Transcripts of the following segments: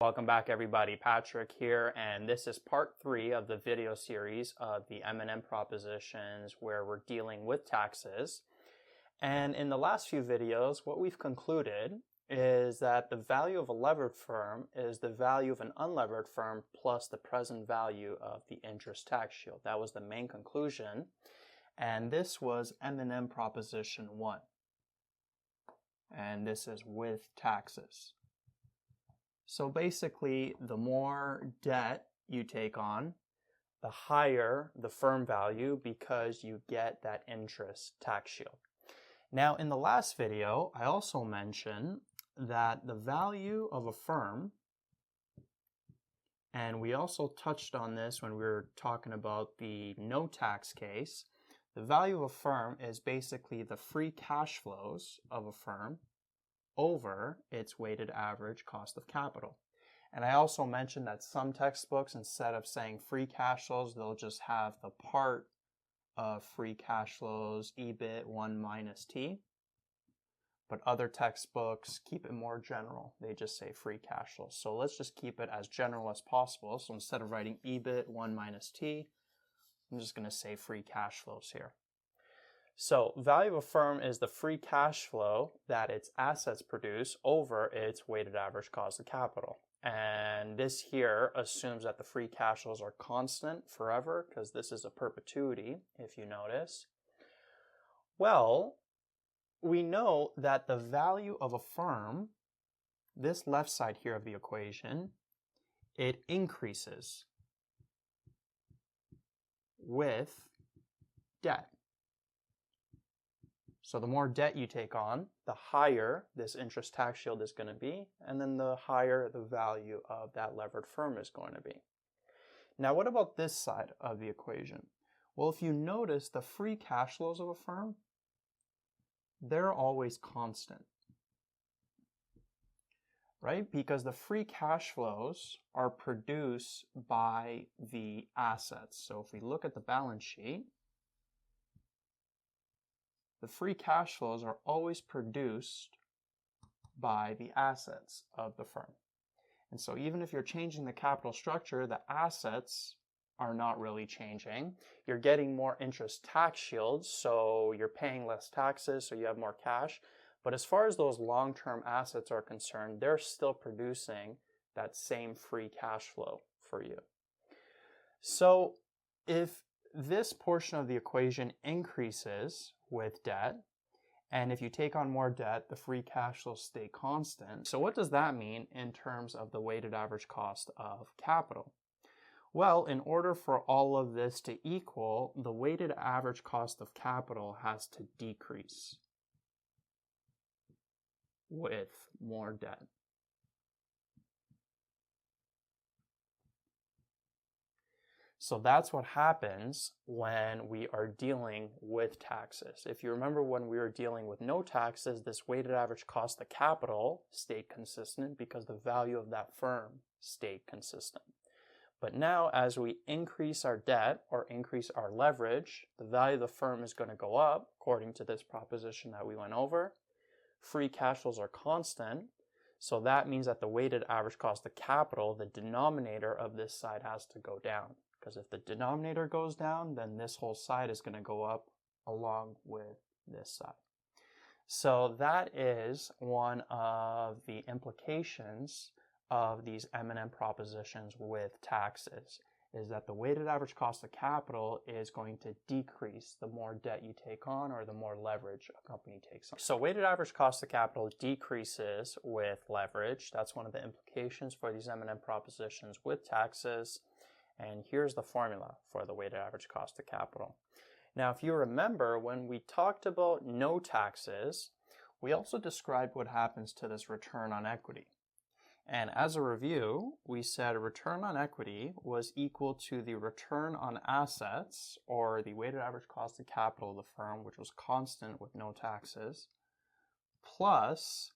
Welcome back everybody, Patrick here, and this is part 3 of the video series of the M&M propositions where we're dealing with taxes. And in the last few videos, what we've concluded is that the value of a levered firm is the value of an unlevered firm plus the present value of the interest tax shield. That was the main conclusion, and this was M&M proposition 1. And this is with taxes. So basically, the more debt you take on, the higher the firm value because you get that interest tax shield. Now, in the last video, I also mentioned that the value of a firm, and we also touched on this when we were talking about the no tax case, the value of a firm is basically the free cash flows of a firm over its weighted average cost of capital. And I also mentioned that some textbooks, instead of saying free cash flows, they'll just have the part of free cash flows, EBIT 1 minus T. But other textbooks keep it more general. They just say free cash flows. So let's just keep it as general as possible. So instead of writing EBIT 1 minus T, I'm just going to say free cash flows here. So value of a firm is the free cash flow that its assets produce over its weighted average cost of capital. And this here assumes that the free cash flows are constant forever, because this is a perpetuity, if you notice. Well, we know that the value of a firm, this left side here of the equation, it increases with debt. So the more debt you take on, the higher this interest tax shield is going to be, and then the higher the value of that levered firm is going to be. Now, what about this side of the equation? Well, if you notice, the free cash flows of a firm, they're always constant, right? Because the free cash flows are produced by the assets. So if we look at the balance sheet, the free cash flows are always produced by the assets of the firm. And so even if you're changing the capital structure, the assets are not really changing. You're getting more interest tax shields, so you're paying less taxes, so you have more cash. But as far as those long-term assets are concerned, they're still producing that same free cash flow for you. So if this portion of the equation increases with debt, and if you take on more debt, the free cash flows stay constant. So what does that mean in terms of the weighted average cost of capital? Well, in order for all of this to equal, the weighted average cost of capital has to decrease with more debt. So that's what happens when we are dealing with taxes. If you remember when we were dealing with no taxes, this weighted average cost of capital stayed consistent because the value of that firm stayed consistent. But now as we increase our debt or increase our leverage, the value of the firm is going to go up according to this proposition that we went over. Free cash flows are constant. So that means that the weighted average cost of capital, the denominator of this side, has to go down. Because if the denominator goes down, then this whole side is going to go up along with this side. So that is one of the implications of these M&M propositions with taxes, is that the weighted average cost of capital is going to decrease the more debt you take on or the more leverage a company takes on. So weighted average cost of capital decreases with leverage. That's one of the implications for these M&M propositions with taxes. And here's the formula for the weighted average cost of capital. Now, if you remember, when we talked about no taxes, we also described what happens to this return on equity. And as a review, we said a return on equity was equal to the return on assets, or the weighted average cost of capital of the firm, which was constant with no taxes, plus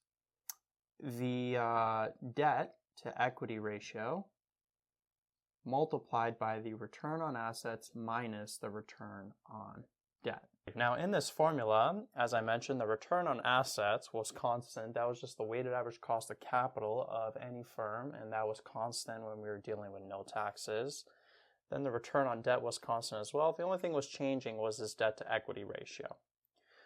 the debt to equity ratio, multiplied by the return on assets minus the return on debt. Now in this formula, as I mentioned, the return on assets was constant. That was just the weighted average cost of capital of any firm, and that was constant when we were dealing with no taxes. Then the return on debt was constant as well. The only thing was changing was this debt to equity ratio.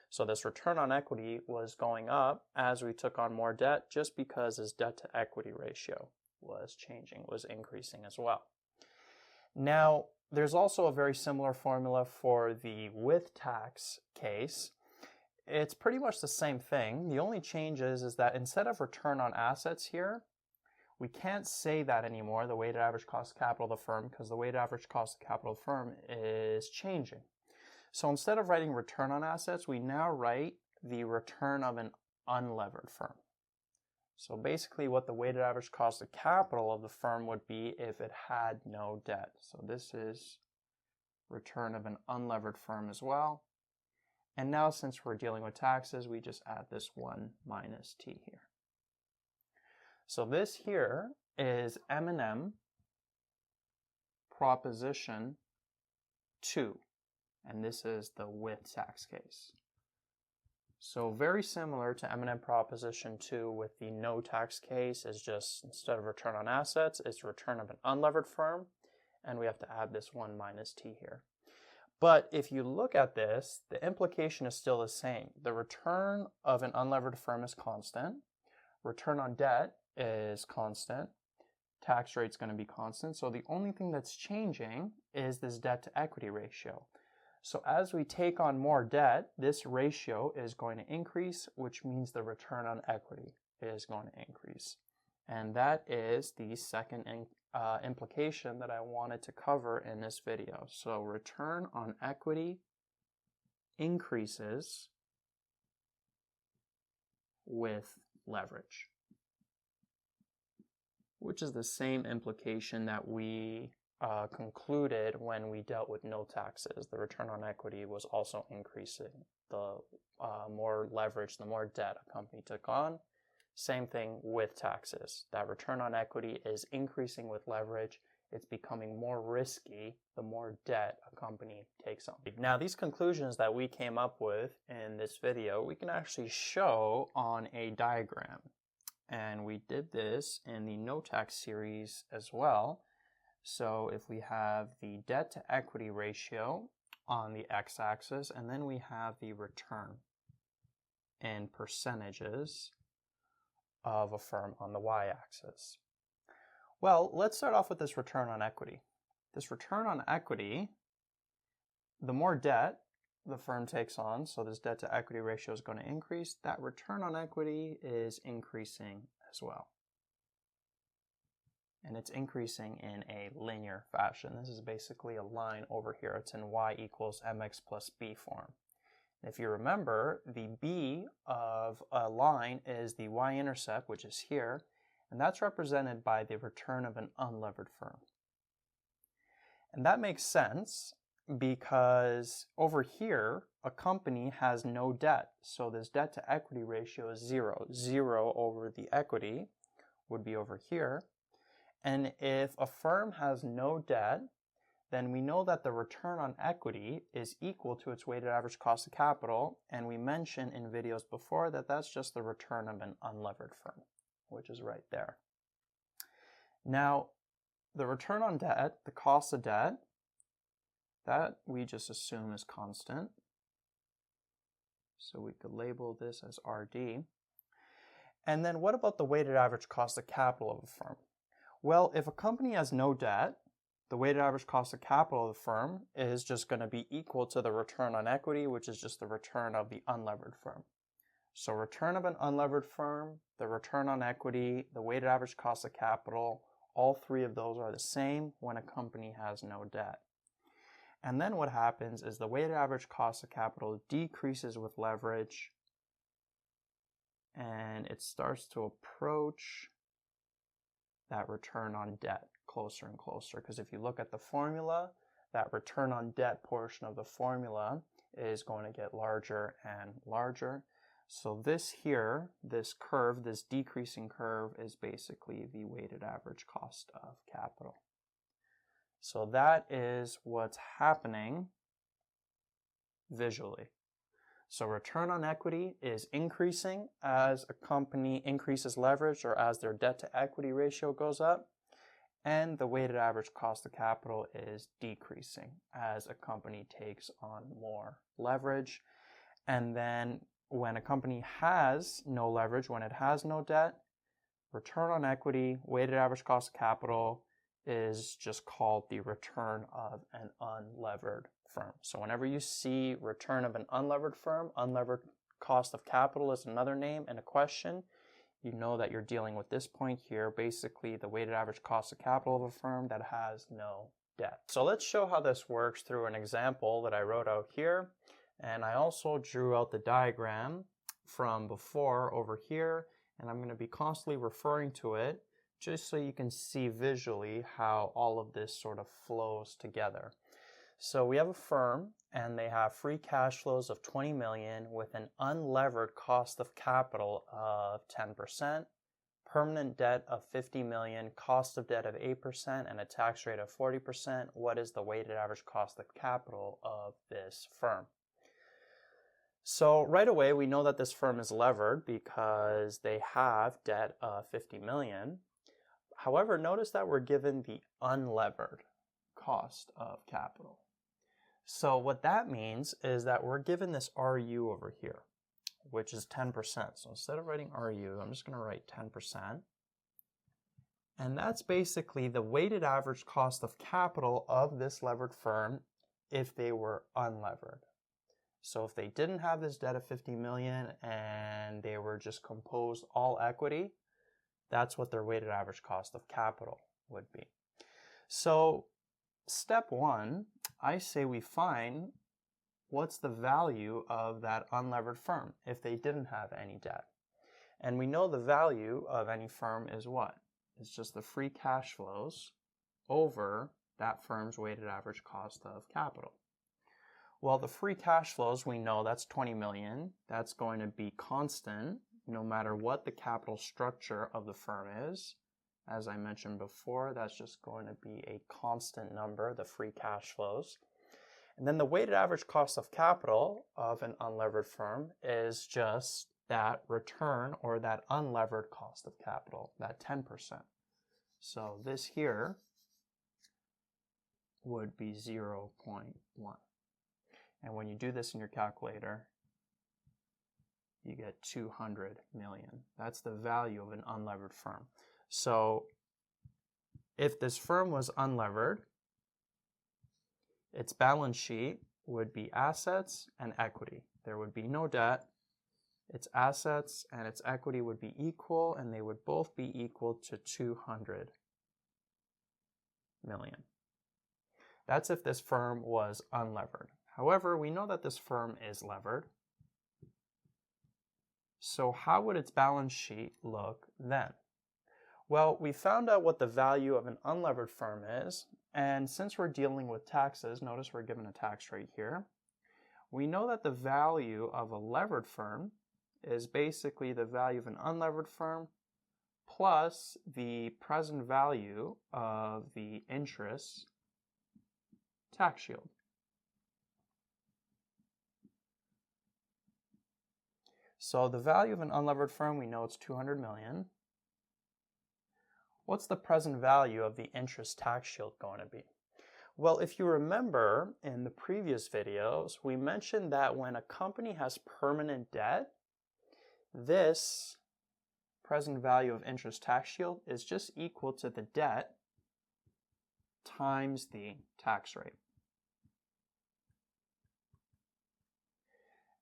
So this return on equity was going up as we took on more debt, just because this debt to equity ratio was changing, was increasing as well. Now, there's also a very similar formula for the with tax case. It's pretty much the same thing. The only change is that instead of return on assets here, we can't say that anymore, the weighted average cost of capital of the firm, because the weighted average cost of capital of the firm is changing. So instead of writing return on assets, we now write the return of an unlevered firm. So basically what the weighted average cost of capital of the firm would be if it had no debt. So this is return of an unlevered firm as well. And now since we're dealing with taxes, we just add this 1 minus t here. So this here is M&M proposition 2. And this is the with tax case. So very similar to M&M proposition 2 with the no tax case, is just instead of return on assets, it's return of an unlevered firm, and we have to add this 1 minus t here. But if you look at this, the implication is still the same. The return of an unlevered firm is constant, return on debt is constant, tax rate's going to be constant, so the only thing that's changing is this debt to equity ratio. So as we take on more debt, this ratio is going to increase, which means the return on equity is going to increase. And that is the second implication that I wanted to cover in this video. So return on equity increases with leverage, which is the same implication that we concluded when we dealt with no taxes. The return on equity was also increasing. The more leverage, the more debt a company took on. Same thing with taxes. That return on equity is increasing with leverage. It's becoming more risky the more debt a company takes on. Now, these conclusions that we came up with in this video, we can actually show on a diagram. And we did this in the no tax series as well. So if we have the debt to equity ratio on the x-axis, and then we have the return in percentages of a firm on the y-axis. Well, let's start off with this return on equity. This return on equity, the more debt the firm takes on, so this debt to equity ratio is going to increase, that return on equity is increasing as well. And it's increasing in a linear fashion. This is basically a line over here. It's in y equals mx plus b form. And if you remember, the b of a line is the y-intercept, which is here, and that's represented by the return of an unlevered firm. And that makes sense because over here, a company has no debt. So this debt to equity ratio is 0. 0 over the equity would be over here. And if a firm has no debt, then we know that the return on equity is equal to its weighted average cost of capital. And we mentioned in videos before that that's just the return of an unlevered firm, which is right there. Now, the return on debt, the cost of debt, that we just assume is constant. So we could label this as RD. And then what about the weighted average cost of capital of a firm? Well, if a company has no debt, the weighted average cost of capital of the firm is just going to be equal to the return on equity, which is just the return of the unlevered firm. So return of an unlevered firm, the return on equity, the weighted average cost of capital, all three of those are the same when a company has no debt. And then what happens is the weighted average cost of capital decreases with leverage, and it starts to approach that return on debt closer and closer. Because if you look at the formula, that return on debt portion of the formula is going to get larger and larger. So this here, this curve, this decreasing curve, is basically the weighted average cost of capital. So that is what's happening visually. So return on equity is increasing as a company increases leverage or as their debt to equity ratio goes up. And the weighted average cost of capital is decreasing as a company takes on more leverage. And then when a company has no leverage, when it has no debt, return on equity, weighted average cost of capital is just called the return of an unlevered firm. So whenever you see return of an unlevered firm, unlevered cost of capital is another name in a question, you know that you're dealing with this point here, basically the weighted average cost of capital of a firm that has no debt. So let's show how this works through an example that I wrote out here. And I also drew out the diagram from before over here, and I'm going to be constantly referring to it just so you can see visually how all of this sort of flows together. So we have a firm and they have free cash flows of 20 million with an unlevered cost of capital of 10%, permanent debt of 50 million, cost of debt of 8%, and a tax rate of 40%. What is the weighted average cost of capital of this firm? So right away we know that this firm is levered because they have debt of 50 million. However, notice that we're given the unlevered cost of capital. So what that means is that we're given this RU over here, which is 10%. So instead of writing RU, I'm just going to write 10%. And that's basically the weighted average cost of capital of this levered firm if they were unlevered. So if they didn't have this debt of 50 million and they were just composed all equity, that's what their weighted average cost of capital would be. So step one, I say we find what's the value of that unlevered firm if they didn't have any debt. And we know the value of any firm is what? It's just the free cash flows over that firm's weighted average cost of capital. Well, the free cash flows, we know that's 20 million. That's going to be constant no matter what the capital structure of the firm is. As I mentioned before, that's just going to be a constant number, the free cash flows. And then the weighted average cost of capital of an unlevered firm is just that return or that unlevered cost of capital, that 10%. So this here would be 0.1. And when you do this in your calculator, you get 200 million. That's the value of an unlevered firm. So if this firm was unlevered, its balance sheet would be assets and equity. There would be no debt. Its assets and its equity would be equal, and they would both be equal to 200 million. That's if this firm was unlevered. However, we know that this firm is levered. So how would its balance sheet look then? Well, we found out what the value of an unlevered firm is, and since we're dealing with taxes, notice we're given a tax rate here, we know that the value of a levered firm is basically the value of an unlevered firm plus the present value of the interest tax shield. So the value of an unlevered firm, we know it's 200 million. What's the present value of the interest tax shield going to be? Well, if you remember in the previous videos, we mentioned that when a company has permanent debt, this present value of interest tax shield is just equal to the debt times the tax rate.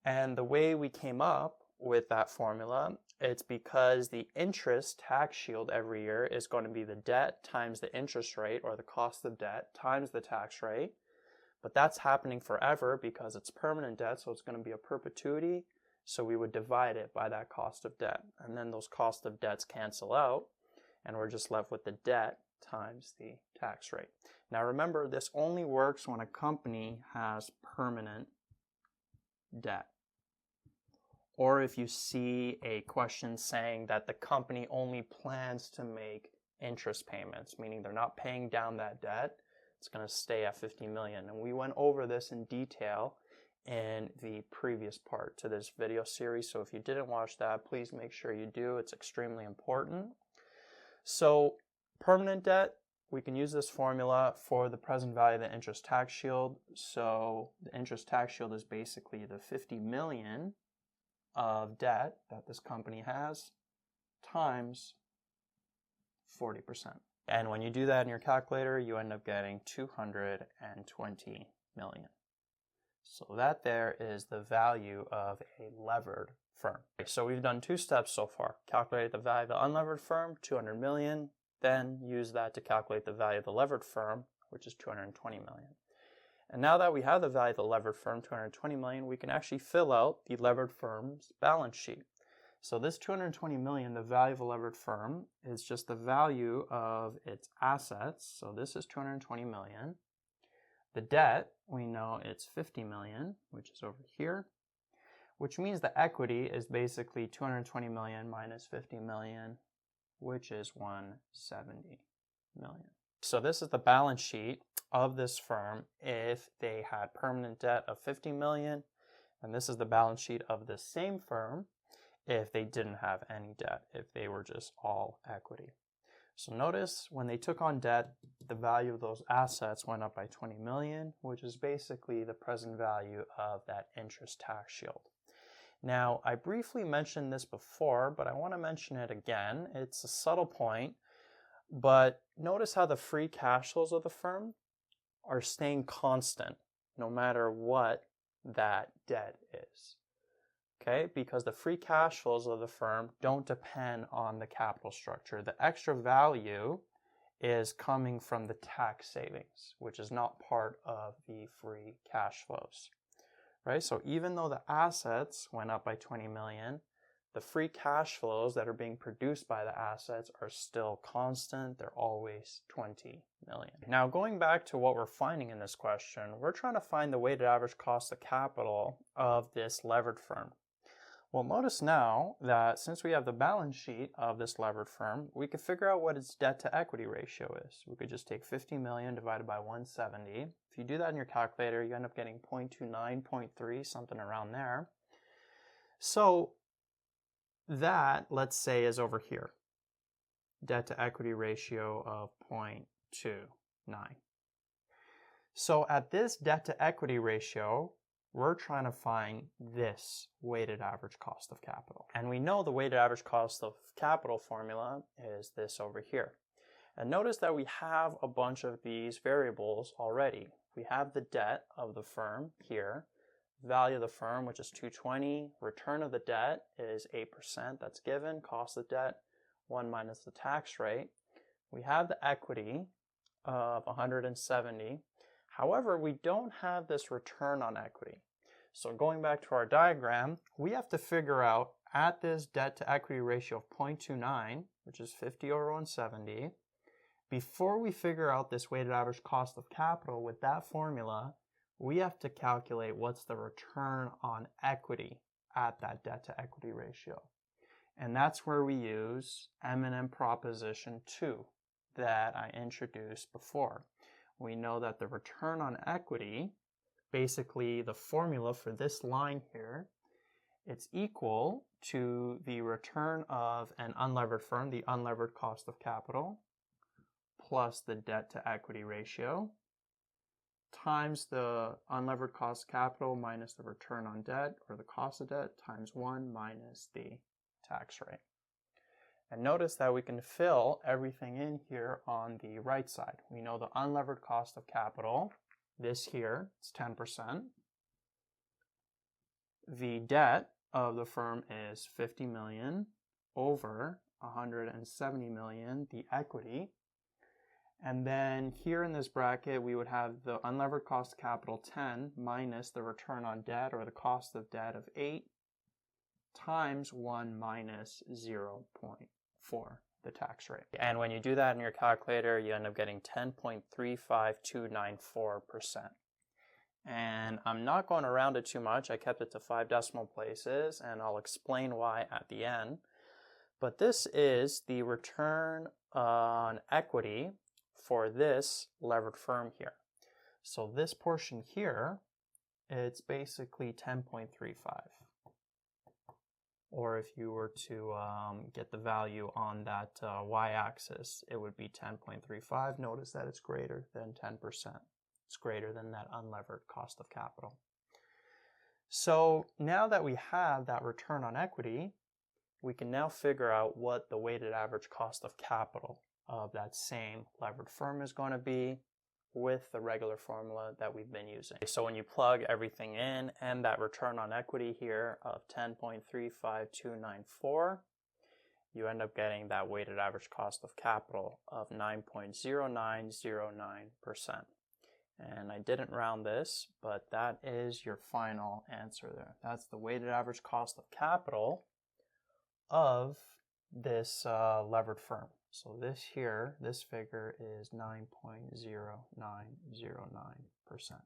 And the way we came up with that formula, it's because the interest tax shield every year is going to be the debt times the interest rate or the cost of debt times the tax rate. But that's happening forever because it's permanent debt, so it's going to be a perpetuity. So we would divide it by that cost of debt. And then those cost of debts cancel out, and we're just left with the debt times the tax rate. Now remember, this only works when a company has permanent debt. Or if you see a question saying that the company only plans to make interest payments, meaning they're not paying down that debt, it's going to stay at 50 million. And we went over this in detail in the previous part to this video series. So if you didn't watch that, please make sure you do. It's extremely important. So permanent debt, we can use this formula for the present value of the interest tax shield. So the interest tax shield is basically the 50 million of debt that this company has times 40%. And when you do that in your calculator, you end up getting 220 million. So that there is the value of a levered firm. So we've done 2 steps so far. Calculate the value of the unlevered firm, 200 million, then use that to calculate the value of the levered firm, which is 220 million. And now that we have the value of the levered firm, 220 million, we can actually fill out the levered firm's balance sheet. So this 220 million, the value of a levered firm, is just the value of its assets. So this is 220 million. The debt, we know it's 50 million, which is over here, which means the equity is basically 220 million minus 50 million, which is 170 million. So this is the balance sheet of this firm if they had permanent debt of 50 million, and this is the balance sheet of the same firm if they didn't have any debt, if they were just all equity. So notice when they took on debt, the value of those assets went up by 20 million, which is basically the present value of that interest tax shield. Now, I briefly mentioned this before, but I want to mention it again. It's a subtle point, but notice how the free cash flows of the firm are staying constant no matter what that debt is. Okay, because the free cash flows of the firm don't depend on the capital structure. The extra value is coming from the tax savings, which is not part of the free cash flows. Right? So even though the assets went up by 20 million, the free cash flows that are being produced by the assets are still constant. They're always 20 million. Now, going back to what we're finding in this question, we're trying to find the weighted average cost of capital of this levered firm. Well, notice now that since we have the balance sheet of this levered firm, we could figure out what its debt to equity ratio is. We could just take 50 million divided by 170. If you do that in your calculator, you end up getting 0.29, 0.3, something around there. So that, let's say, is over here. Debt to equity ratio of 0.29. So at this debt to equity ratio, we're trying to find this weighted average cost of capital. And we know the weighted average cost of capital formula is this over here. And notice that we have a bunch of these variables already. We have the debt of the firm here, value of the firm, which is 220, return of the debt is 8%, that's given, cost of debt, 1 minus the tax rate. We have the equity of 170. However, we don't have this return on equity. So going back to our diagram, we have to figure out at this debt to equity ratio of 0.29, which is 50 over 170, before we figure out this weighted average cost of capital with that formula, we have to calculate what's the return on equity at that debt to equity ratio. And that's where we use M&M proposition 2 that I introduced before. We know that the return on equity, basically the formula for this line here, it's equal to the return of an unlevered firm, the unlevered cost of capital, plus the debt to equity ratio, times the unlevered cost of capital minus the return on debt, or the cost of debt, times 1 minus the tax rate. And notice that we can fill everything in here on the right side. We know the unlevered cost of capital, this here, it's 10%. The debt of the firm is 50 million over 170 million, the equity. And then here in this bracket, we would have the unlevered cost of capital 10 minus the return on debt, or the cost of debt, of 8 times 1 minus 0.4, the tax rate. And when you do that in your calculator, you end up getting 10.35294%. And I'm not going to round it too much. I kept it to 5 decimal places, and I'll explain why at the end. But this is the return on equity for this levered firm here. So this portion here it's basically 10.35. Or if you were to get the value on that y-axis, it would be 10.35. Notice that it's greater than 10%. It's greater than that unlevered cost of capital. So now that we have that return on equity, we can now figure out what the weighted average cost of capital of that same levered firm is going to be with the regular formula that we've been using. So when you plug everything in and that return on equity here of 10.35294, you end up getting that weighted average cost of capital of 9.0909%. And I didn't round this, but that is your final answer there. That's the weighted average cost of capital of this levered firm. So this here, this figure is 9.0909%.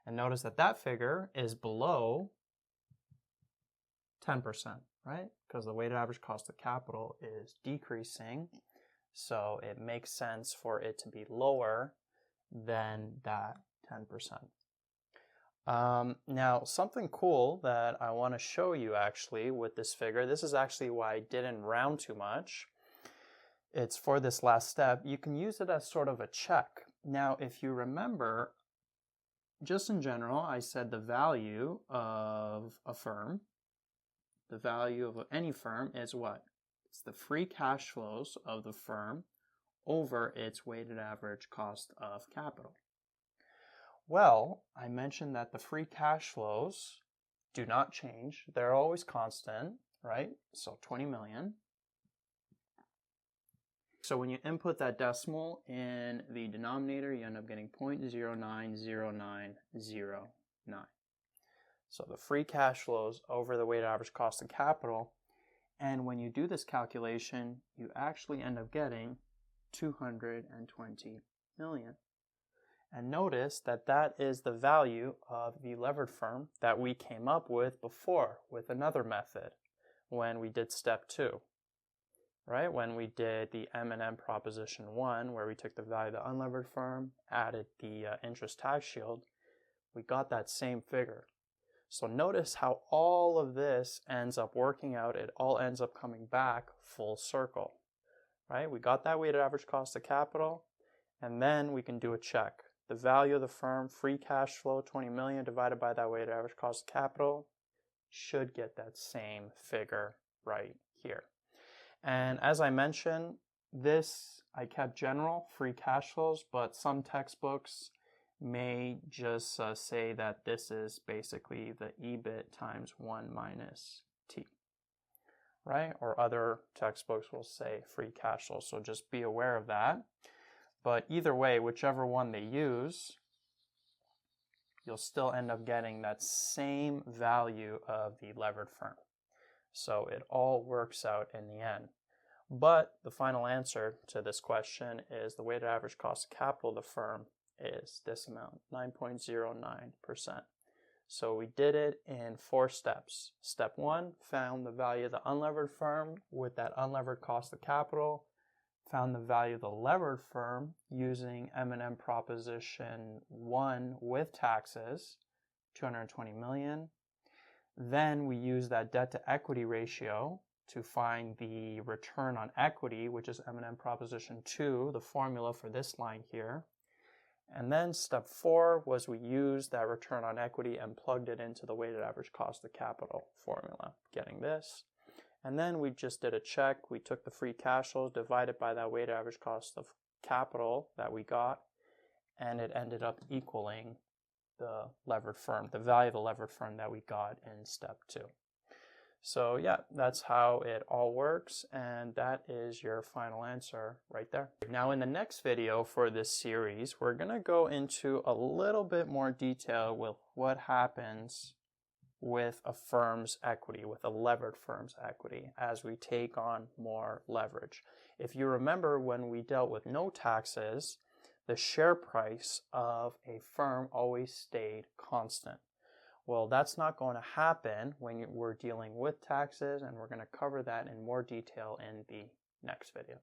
And notice that that figure is below 10%, right? Because the weighted average cost of capital is decreasing. So it makes sense for it to be lower than that 10%. Now, something cool that I want to show you actually with this figure, this is actually why I didn't round too much. It's for this last step. You can use it as sort of a check. Now, if you remember, just in general, I said the value of a firm, the value of any firm is what? It's the free cash flows of the firm over its weighted average cost of capital. Well, I mentioned that the free cash flows do not change. They're always constant, right? So 20 million. So when you input that decimal in the denominator, you end up getting 0.090909. So the free cash flows over the weighted average cost of capital. And when you do this calculation, you actually end up getting 220 million. And notice that that is the value of the levered firm that we came up with before with another method when we did step 2. Right? When we did the M&M proposition 1, where we took the value of the unlevered firm, added the interest tax shield, we got that same figure. So notice how all of this ends up working out. It all ends up coming back full circle. Right? We got that weighted average cost of capital, and then we can do a check. The value of the firm, free cash flow, 20 million divided by that weighted average cost of capital, should get that same figure right here. And as I mentioned, this I kept general, free cash flows, but some textbooks may just say that this is basically the EBIT times 1 minus T, right? Or other textbooks will say free cash flow, so just be aware of that. But either way, whichever one they use, you'll still end up getting that same value of the levered firm. So it all works out in the end. But the final answer to this question is the weighted average cost of capital of the firm is this amount, 9.09%. So we did it in 4 steps. Step 1, found the value of the unlevered firm with that unlevered cost of capital, found the value of the levered firm using M&M proposition 1 with taxes, 220 million. Then we use that debt to equity ratio to find the return on equity, which is M&M proposition 2, the formula for this line here. And then step 4 was we used that return on equity and plugged it into the weighted average cost of capital formula, getting this. And then we just did a check. We took the free cash flows divided by that weighted average cost of capital that we got, and it ended up equaling the levered firm, the value of the levered firm that we got in step 2. So yeah, that's how it all works, and that is your final answer right there. Now in the next video for this series, we're going to go into a little bit more detail with what happens with a firm's equity, with a levered firm's equity, as we take on more leverage. If you remember when we dealt with no taxes, the share price of a firm always stayed constant. Well, that's not going to happen when we're dealing with taxes, and we're going to cover that in more detail in the next video.